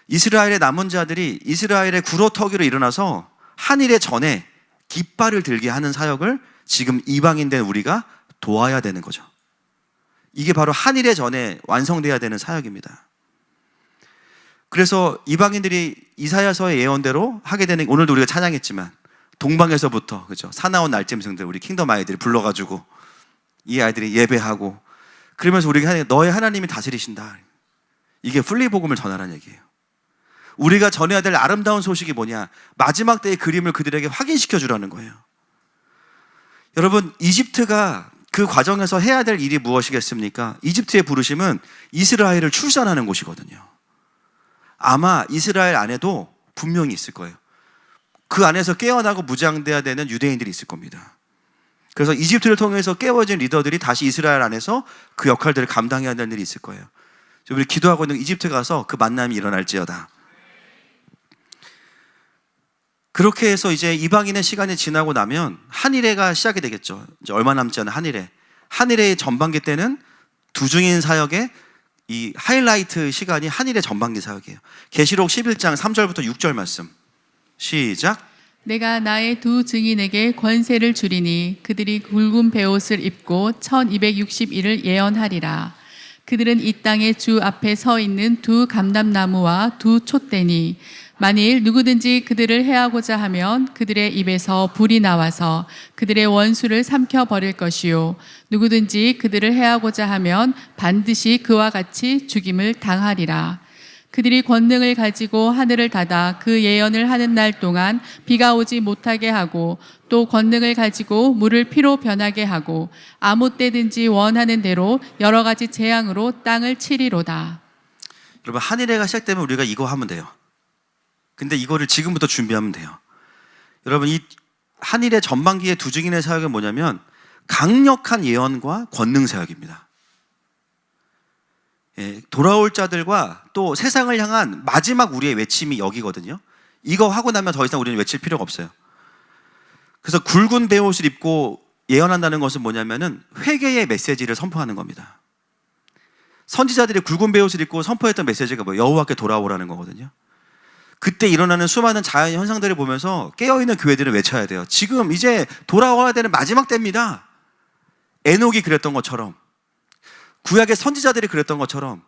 이스라엘의 남은 자들이 이스라엘의 구로터기로 일어나서 한일의 전에 깃발을 들게 하는 사역을 지금 이방인 된 우리가 도와야 되는 거죠. 이게 바로 한일의 전에 완성돼야 되는 사역입니다. 그래서 이방인들이 이사야서의 예언대로 하게 되는, 오늘도 우리가 찬양했지만 동방에서부터 그죠? 사나운 날짐승들 우리 킹덤 아이들이 불러가지고 이 아이들이 예배하고 그러면서 우리가 너의 하나님이 다스리신다. 이게 풀리 복음을 전하라는 얘기예요. 우리가 전해야 될 아름다운 소식이 뭐냐? 마지막 때의 그림을 그들에게 확인시켜 주라는 거예요. 여러분 이집트가 그 과정에서 해야 될 일이 무엇이겠습니까? 이집트의 부르심은 이스라엘을 출산하는 곳이거든요. 아마 이스라엘 안에도 분명히 있을 거예요. 그 안에서 깨어나고 무장돼야 되는 유대인들이 있을 겁니다. 그래서 이집트를 통해서 깨워진 리더들이 다시 이스라엘 안에서 그 역할들을 감당해야 되는 일이 있을 거예요. 우리 기도하고 있는 이집트 가서 그 만남이 일어날지어다. 그렇게 해서 이제 이방인의 시간이 지나고 나면 한일회가 시작이 되겠죠. 이제 얼마 남지 않은 한일회. 한일회의 전반기 때는 두중인 사역의 이 하이라이트 시간이 한일의 전반기 사역이에요. 계시록 11장 3절부터 6절 말씀 시작. 내가 나의 두 증인에게 권세를 주리니 그들이 굵은 베옷을 입고 1260일을 예언하리라. 그들은 이 땅의 주 앞에 서 있는 두 감람나무와 두 촛대니 만일 누구든지 그들을 해하고자 하면 그들의 입에서 불이 나와서 그들의 원수를 삼켜 버릴 것이요 누구든지 그들을 해하고자 하면 반드시 그와 같이 죽임을 당하리라. 그들이 권능을 가지고 하늘을 닫아 그 예언을 하는 날 동안 비가 오지 못하게 하고 또 권능을 가지고 물을 피로 변하게 하고 아무 때든지 원하는 대로 여러 가지 재앙으로 땅을 치리로다. 여러분, 한일회가 시작되면 우리가 이거 하면 돼요. 근데 이거를 지금부터 준비하면 돼요. 여러분, 이 한일회 전반기의 두 증인의 사역은 뭐냐면 강력한 예언과 권능 사역입니다. 예, 돌아올 자들과 또 세상을 향한 마지막 우리의 외침이 여기거든요. 이거 하고 나면 더 이상 우리는 외칠 필요가 없어요. 그래서 굵은 베옷을 입고 예언한다는 것은 뭐냐면은 회개의 메시지를 선포하는 겁니다. 선지자들이 굵은 베옷을 입고 선포했던 메시지가 뭐예요? 여호와께 돌아오라는 거거든요. 그때 일어나는 수많은 자연 현상들을 보면서 깨어있는 교회들은 외쳐야 돼요. 지금 이제 돌아와야 되는 마지막 때입니다. 에녹이 그랬던 것처럼, 구약의 선지자들이 그랬던 것처럼,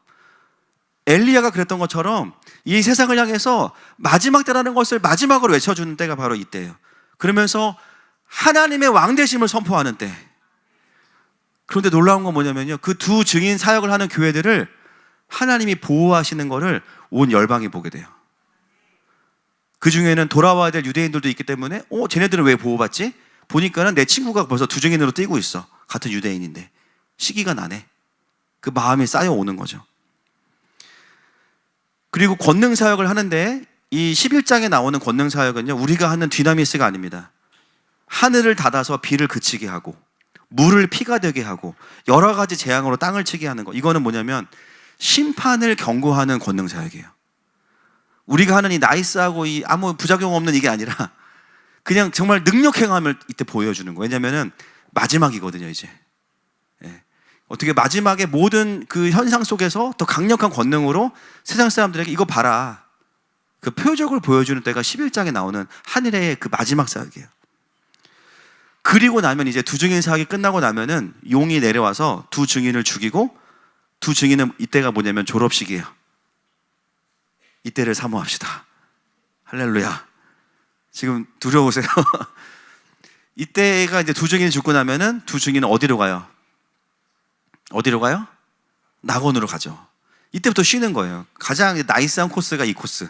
엘리야가 그랬던 것처럼 이 세상을 향해서 마지막 때라는 것을 마지막으로 외쳐주는 때가 바로 이때예요. 그러면서 하나님의 왕되심을 선포하는 때. 그런데 놀라운 건 뭐냐면요, 그 두 증인 사역을 하는 교회들을 하나님이 보호하시는 것을 온 열방이 보게 돼요. 그 중에는 돌아와야 될 유대인들도 있기 때문에 쟤네들은 왜 보호받지? 보니까는 내 친구가 벌써 두 증인으로 뛰고 있어. 같은 유대인인데 시기가 나네. 그 마음이 쌓여오는 거죠. 그리고 권능 사역을 하는데 이 11장에 나오는 권능 사역은요, 우리가 하는 디나미스가 아닙니다. 하늘을 닫아서 비를 그치게 하고 물을 피가 되게 하고 여러 가지 재앙으로 땅을 치게 하는 거. 이거는 뭐냐면 심판을 경고하는 권능 사역이에요. 우리가 하는 이 나이스하고 이 아무 부작용 없는 이게 아니라 그냥 정말 능력 행함을 이때 보여주는 거예요. 왜냐면은 마지막이거든요, 이제. 예. 어떻게 마지막에 모든 그 현상 속에서 더 강력한 권능으로 세상 사람들에게 이거 봐라, 그 표적을 보여주는 때가 11장에 나오는 하늘의 그 마지막 사역이에요. 그리고 나면 이제 두 증인 사역이 끝나고 나면은 용이 내려와서 두 증인을 죽이고, 두 증인은 이때가 뭐냐면 졸업식이에요. 이때를 사모합시다. 할렐루야. 지금 두려우세요? 이때가 이제 두 증인이 죽고 나면은 두 증인은 어디로 가요? 어디로 가요? 낙원으로 가죠. 이때부터 쉬는 거예요. 가장 나이스한 코스가 이 코스.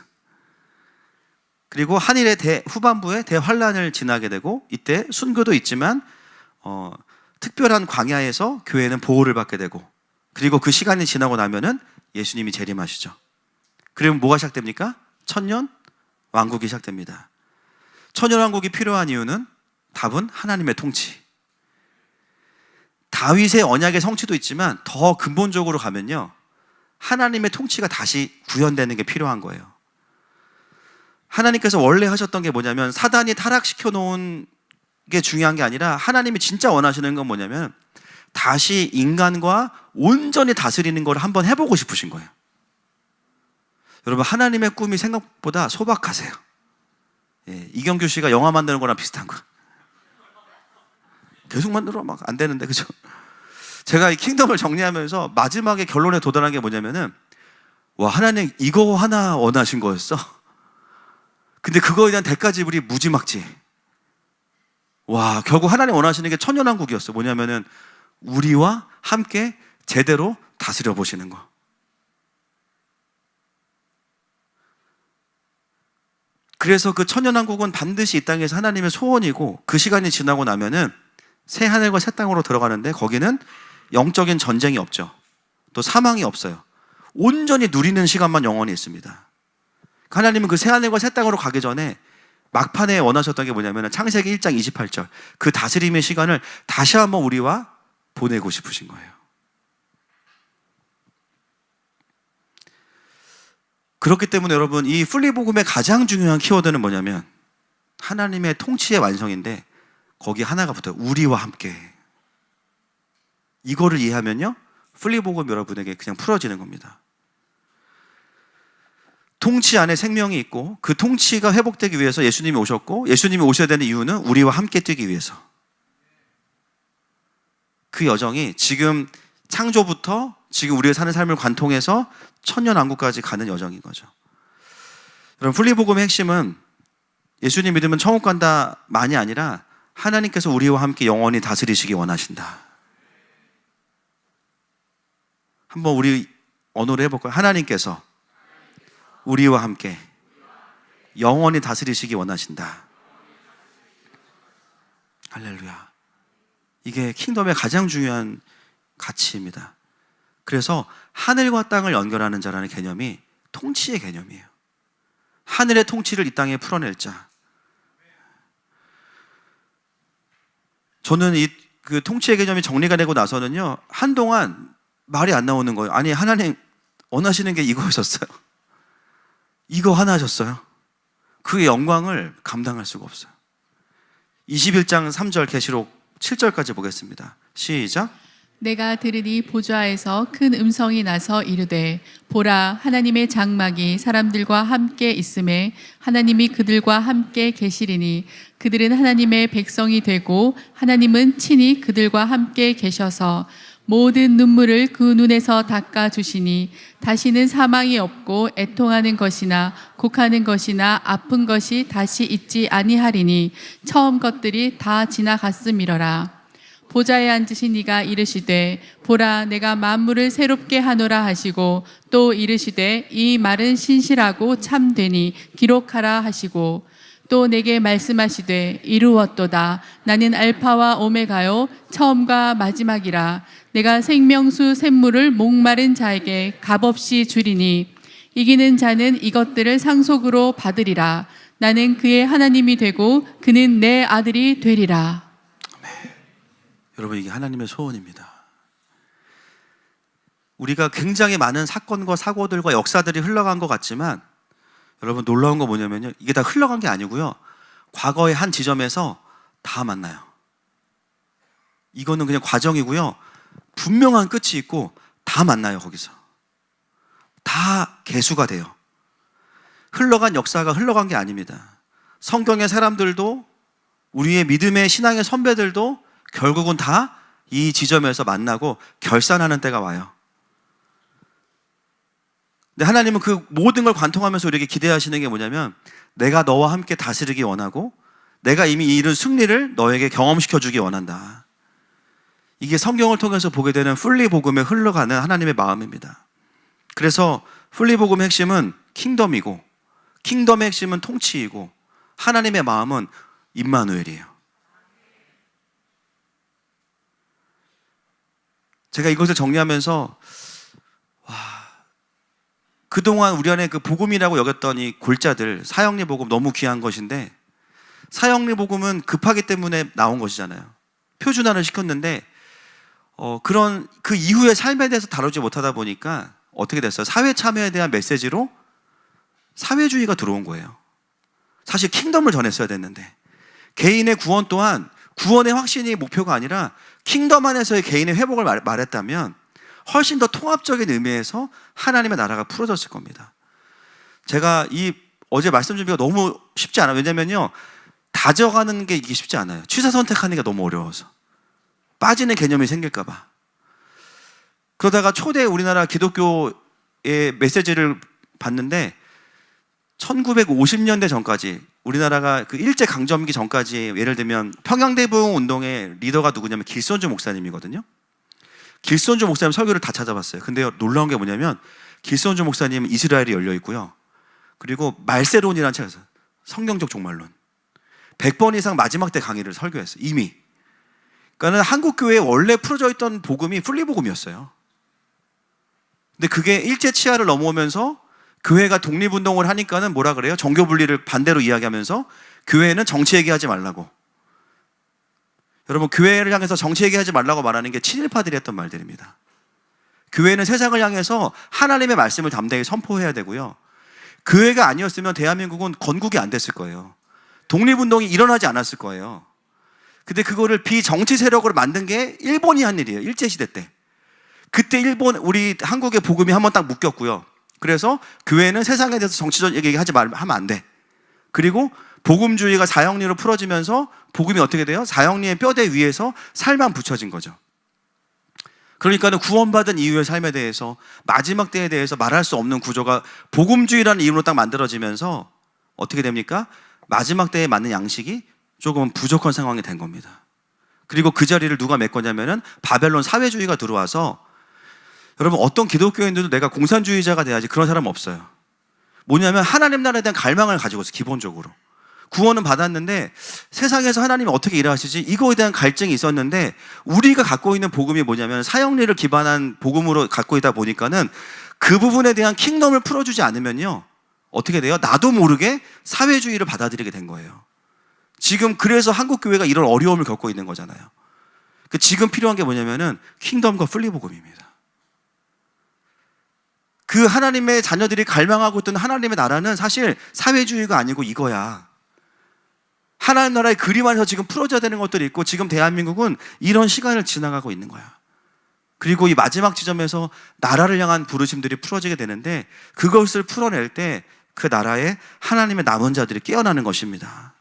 그리고 한일의 후반부에 대환란을 지나게 되고, 이때 순교도 있지만 특별한 광야에서 교회는 보호를 받게 되고, 그리고 그 시간이 지나고 나면은 예수님이 재림하시죠. 그러면 뭐가 시작됩니까? 천년 왕국이 시작됩니다. 천년 왕국이 필요한 이유는, 답은 하나님의 통치. 다윗의 언약의 성취도 있지만 더 근본적으로 가면요, 하나님의 통치가 다시 구현되는 게 필요한 거예요. 하나님께서 원래 하셨던 게 뭐냐면, 사단이 타락시켜 놓은 게 중요한 게 아니라 하나님이 진짜 원하시는 건 뭐냐면 다시 인간과 온전히 다스리는 걸 한번 해보고 싶으신 거예요. 여러분, 하나님의 꿈이 생각보다 소박하세요. 예, 이경규 씨가 영화 만드는 거랑 비슷한 거. 계속 만들어 막 안 되는데, 그죠? 제가 이 킹덤을 정리하면서 마지막에 결론에 도달한 게 뭐냐면은, 와, 하나님 이거 하나 원하신 거였어? 근데 그거에 대한 대가 지불이 무지막지. 와, 결국 하나님 원하시는 게 천년왕국이었어. 뭐냐면은 우리와 함께 제대로 다스려 보시는 거. 그래서 그 천년왕국은 반드시 이 땅에서 하나님의 소원이고, 그 시간이 지나고 나면은 새 하늘과 새 땅으로 들어가는데 거기는 영적인 전쟁이 없죠. 또 사망이 없어요. 온전히 누리는 시간만 영원히 있습니다. 하나님은 그 새 하늘과 새 땅으로 가기 전에 막판에 원하셨던 게 뭐냐면 창세기 1장 28절, 그 다스림의 시간을 다시 한번 우리와 보내고 싶으신 거예요. 그렇기 때문에 여러분, 이 풀리복음의 가장 중요한 키워드는 뭐냐면 하나님의 통치의 완성인데, 거기 하나가 붙어요. 우리와 함께. 이거를 이해하면요, 풀리복음 여러분에게 그냥 풀어지는 겁니다. 통치 안에 생명이 있고 그 통치가 회복되기 위해서 예수님이 오셨고 예수님이 오셔야 되는 이유는 우리와 함께 뛰기 위해서. 그 여정이 지금 창조부터 지금 우리가 사는 삶을 관통해서 천년왕국까지 가는 여정인 거죠. 여러분, 풀리복음의 핵심은 예수님 믿으면 천국 간다만이 아니라 하나님께서 우리와 함께 영원히 다스리시기 원하신다. 한번 우리 언어로 해볼까요? 하나님께서 우리와 함께 영원히 다스리시기 원하신다. 할렐루야. 이게 킹덤의 가장 중요한 가치입니다. 그래서 하늘과 땅을 연결하는 자라는 개념이 통치의 개념이에요. 하늘의 통치를 이 땅에 풀어낼 자. 저는 그 통치의 개념이 정리가 되고 나서는요, 한동안 말이 안 나오는 거예요. 아니, 하나님 원하시는 게 이거였었어요. 이거 하나 하셨어요. 그 영광을 감당할 수가 없어요. 21장 3절 계시록 7절까지 보겠습니다. 시작. 내가 들으니 보좌에서 큰 음성이 나서 이르되 보라 하나님의 장막이 사람들과 함께 있음에 하나님이 그들과 함께 계시리니 그들은 하나님의 백성이 되고 하나님은 친히 그들과 함께 계셔서 모든 눈물을 그 눈에서 닦아주시니 다시는 사망이 없고 애통하는 것이나 곡하는 것이나 아픈 것이 다시 있지 아니하리니 처음 것들이 다 지나갔음이러라. 보좌에 앉으신 이가 이르시되 보라 내가 만물을 새롭게 하노라 하시고 또 이르시되 이 말은 신실하고 참되니 기록하라 하시고 또 내게 말씀하시되 이루었도다. 나는 알파와 오메가요 처음과 마지막이라. 내가 생명수 샘물을 목마른 자에게 값없이 주리니 이기는 자는 이것들을 상속으로 받으리라. 나는 그의 하나님이 되고 그는 내 아들이 되리라. 여러분, 이게 하나님의 소원입니다. 우리가 굉장히 많은 사건과 사고들과 역사들이 흘러간 것 같지만 여러분, 놀라운 거 뭐냐면요, 이게 다 흘러간 게 아니고요, 과거의 한 지점에서 다 만나요. 이거는 그냥 과정이고요, 분명한 끝이 있고 다 만나요. 거기서 다 계수가 돼요. 흘러간 역사가 흘러간 게 아닙니다. 성경의 사람들도 우리의 믿음의 신앙의 선배들도 결국은 다 이 지점에서 만나고 결산하는 때가 와요. 근데 하나님은 그 모든 걸 관통하면서 우리에게 기대하시는 게 뭐냐면, 내가 너와 함께 다스리기 원하고 내가 이미 이룬 승리를 너에게 경험시켜주기 원한다. 이게 성경을 통해서 보게 되는 풀리복음에 흘러가는 하나님의 마음입니다. 그래서 풀리복음의 핵심은 킹덤이고 킹덤의 핵심은 통치이고 하나님의 마음은 임마누엘이에요. 제가 이것을 정리하면서 그동안 우리 안에 그 복음이라고 여겼던 이 골자들, 사형리 복음 너무 귀한 것인데, 사형리 복음은 급하기 때문에 나온 것이잖아요. 표준화를 시켰는데 그런 그 이후의 삶에 대해서 다루지 못하다 보니까 어떻게 됐어요? 사회 참여에 대한 메시지로 사회주의가 들어온 거예요. 사실 킹덤을 전했어야 됐는데, 개인의 구원 또한 구원의 확신이 목표가 아니라 킹덤 안에서의 개인의 회복을 말했다면 훨씬 더 통합적인 의미에서 하나님의 나라가 풀어졌을 겁니다. 제가 어제 말씀 준비가 너무 쉽지 않아요. 왜냐면요, 다져가는 게 이게 쉽지 않아요. 취사 선택하는 게 너무 어려워서 빠지는 개념이 생길까봐. 그러다가 초대 우리나라 기독교의 메시지를 봤는데 1950년대 전까지, 우리나라가 그 일제강점기 전까지, 예를 들면 평양대부흥 운동의 리더가 누구냐면 길손주 목사님이거든요. 길손주 목사님 설교를 다 찾아봤어요. 근데 놀라운 게 뭐냐면, 길손주 목사님은 이스라엘이 열려 있고요, 그리고 말세론이라는 책을 써요. 성경적 종말론. 100번 이상 마지막 때 강의를 설교했어요. 이미. 그러니까 한국 교회에 원래 풀어져 있던 복음이 풀리복음이었어요. 근데 그게 일제 치하를 넘어오면서 교회가 독립운동을 하니까는 뭐라 그래요? 정교 분리를 반대로 이야기하면서 교회는 정치 얘기하지 말라고. 여러분, 교회를 향해서 정치 얘기하지 말라고 말하는 게 친일파들이 했던 말들입니다. 교회는 세상을 향해서 하나님의 말씀을 담대히 선포해야 되고요, 교회가 아니었으면 대한민국은 건국이 안 됐을 거예요. 독립운동이 일어나지 않았을 거예요. 근데 그거를 비정치 세력으로 만든 게 일본이 한 일이에요. 일제시대 때. 그때 우리 한국의 복음이 한번 딱 묶였고요. 그래서 교회는 세상에 대해서 정치적 얘기하지 하면 안 돼. 그리고 복음주의가 사형리로 풀어지면서 복음이 어떻게 돼요? 사형리의 뼈대 위에서 살만 붙여진 거죠. 그러니까는 구원받은 이후의 삶에 대해서, 마지막 때에 대해서 말할 수 없는 구조가 복음주의라는 이름으로 딱 만들어지면서 어떻게 됩니까? 마지막 때에 맞는 양식이 조금 부족한 상황이 된 겁니다. 그리고 그 자리를 누가 메꿨냐면은 바벨론 사회주의가 들어와서, 여러분 어떤 기독교인들도 내가 공산주의자가 돼야지 그런 사람 없어요. 뭐냐면 하나님 나라에 대한 갈망을 가지고 있어요. 기본적으로 구원은 받았는데 세상에서 하나님이 어떻게 일하시지, 이거에 대한 갈증이 있었는데, 우리가 갖고 있는 복음이 뭐냐면 사형리를 기반한 복음으로 갖고 있다 보니까는 그 부분에 대한 킹덤을 풀어주지 않으면요 어떻게 돼요? 나도 모르게 사회주의를 받아들이게 된 거예요. 지금 그래서 한국교회가 이런 어려움을 겪고 있는 거잖아요. 지금 필요한 게 뭐냐면은 킹덤과 플리복음입니다. 그 하나님의 자녀들이 갈망하고 있던 하나님의 나라는 사실 사회주의가 아니고 이거야. 하나님 나라의 그림 안에서 지금 풀어져야 되는 것들이 있고, 지금 대한민국은 이런 시간을 지나가고 있는 거야. 그리고 이 마지막 지점에서 나라를 향한 부르심들이 풀어지게 되는데, 그것을 풀어낼 때 그 나라에 하나님의 남은 자들이 깨어나는 것입니다.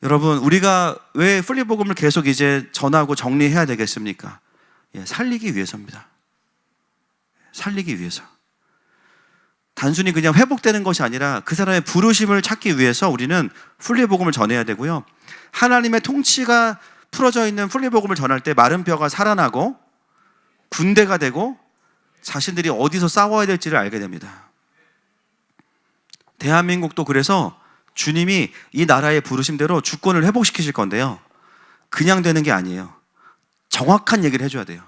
여러분, 우리가 왜 플리복음을 계속 이제 전하고 정리해야 되겠습니까? 살리기 위해서입니다. 살리기 위해서. 단순히 그냥 회복되는 것이 아니라 그 사람의 부르심을 찾기 위해서 우리는 플리복음을 전해야 되고요. 하나님의 통치가 풀어져 있는 플리복음을 전할 때 마른 뼈가 살아나고 군대가 되고 자신들이 어디서 싸워야 될지를 알게 됩니다. 대한민국도 그래서 주님이 이 나라의 부르심대로 주권을 회복시키실 건데요, 그냥 되는 게 아니에요. 정확한 얘기를 해줘야 돼요.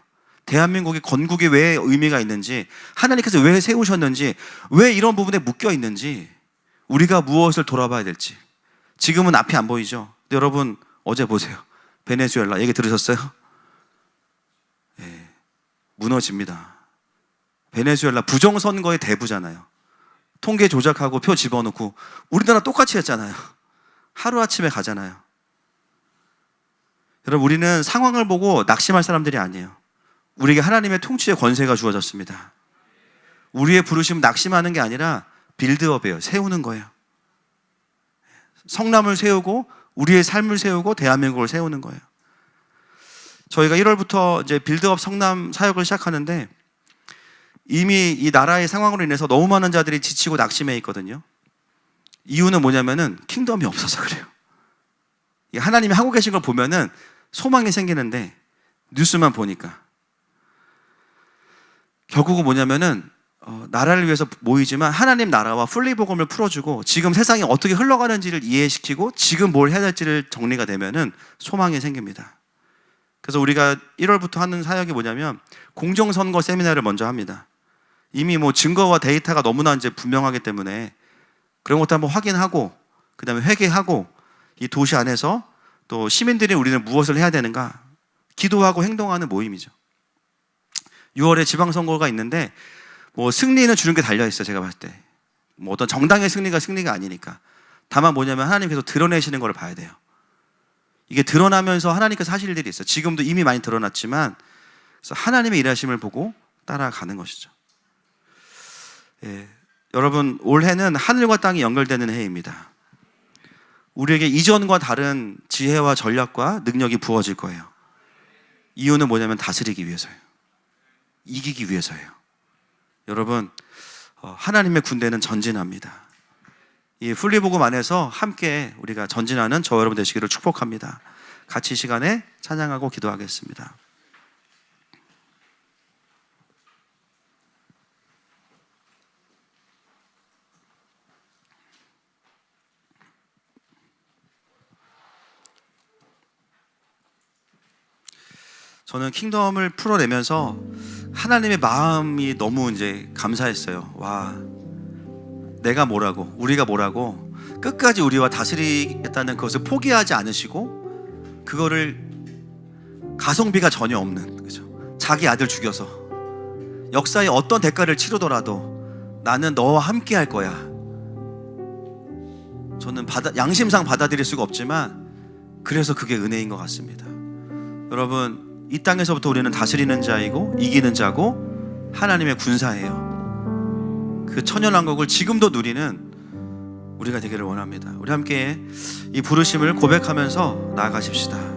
대한민국이 건국이 왜 의미가 있는지, 하나님께서 왜 세우셨는지, 왜 이런 부분에 묶여 있는지, 우리가 무엇을 돌아봐야 될지. 지금은 앞이 안 보이죠? 근데 여러분 어제 보세요. 베네수엘라 얘기 들으셨어요? 무너집니다. 베네수엘라 부정선거의 대부잖아요. 통계 조작하고 표 집어넣고, 우리나라 똑같이 했잖아요. 하루아침에 가잖아요. 여러분, 우리는 상황을 보고 낙심할 사람들이 아니에요. 우리에게 하나님의 통치의 권세가 주어졌습니다. 우리의 부르심은 낙심하는 게 아니라 빌드업이에요. 세우는 거예요. 성남을 세우고 우리의 삶을 세우고 대한민국을 세우는 거예요. 저희가 1월부터 이제 빌드업 성남 사역을 시작하는데, 이미 이 나라의 상황으로 인해서 너무 많은 자들이 지치고 낙심해 있거든요. 이유는 뭐냐면은 킹덤이 없어서 그래요. 하나님이 하고 계신 걸 보면은 소망이 생기는데, 뉴스만 보니까 결국은 뭐냐면은 나라를 위해서 모이지만 하나님 나라와 플리복음을 풀어주고 지금 세상이 어떻게 흘러가는지를 이해시키고 지금 뭘 해야 될지를 정리가 되면은 소망이 생깁니다. 그래서 우리가 1월부터 하는 사역이 뭐냐면 공정선거 세미나를 먼저 합니다. 이미 뭐 증거와 데이터가 너무나 이제 분명하기 때문에 그런 것도 한번 확인하고, 그 다음에 회개하고, 이 도시 안에서 또 시민들이 우리는 무엇을 해야 되는가 기도하고 행동하는 모임이죠. 6월에 지방선거가 있는데 뭐 승리는 주는 게 달려있어요. 제가 봤을 때 뭐 어떤 정당의 승리가 아니니까. 다만 뭐냐면 하나님께서 드러내시는 걸 봐야 돼요. 이게 드러나면서 하나님께서 하실 일들이 있어요. 지금도 이미 많이 드러났지만, 그래서 하나님의 일하심을 보고 따라가는 것이죠. 여러분, 올해는 하늘과 땅이 연결되는 해입니다. 우리에게 이전과 다른 지혜와 전략과 능력이 부어질 거예요. 이유는 뭐냐면 다스리기 위해서예요. 이기기 위해서예요. 여러분, 하나님의 군대는 전진합니다. 이 플리복음 안에서 함께 우리가 전진하는 저 여러분 되시기를 축복합니다. 같이 이 시간에 찬양하고 기도하겠습니다. 저는 킹덤을 풀어내면서 하나님의 마음이 너무 이제 감사했어요. 와, 내가 뭐라고, 우리가 뭐라고 끝까지 우리와 다스리겠다는 그것을 포기하지 않으시고, 그거를 가성비가 전혀 없는, 그죠? 자기 아들 죽여서 역사에 어떤 대가를 치르더라도 나는 너와 함께 할 거야. 저는 양심상 받아들일 수가 없지만 그래서 그게 은혜인 것 같습니다. 여러분, 이 땅에서부터 우리는 다스리는 자이고 이기는 자고 하나님의 군사예요. 그 천연왕국을 지금도 누리는 우리가 되기를 원합니다. 우리 함께 이 부르심을 고백하면서 나아가십시다.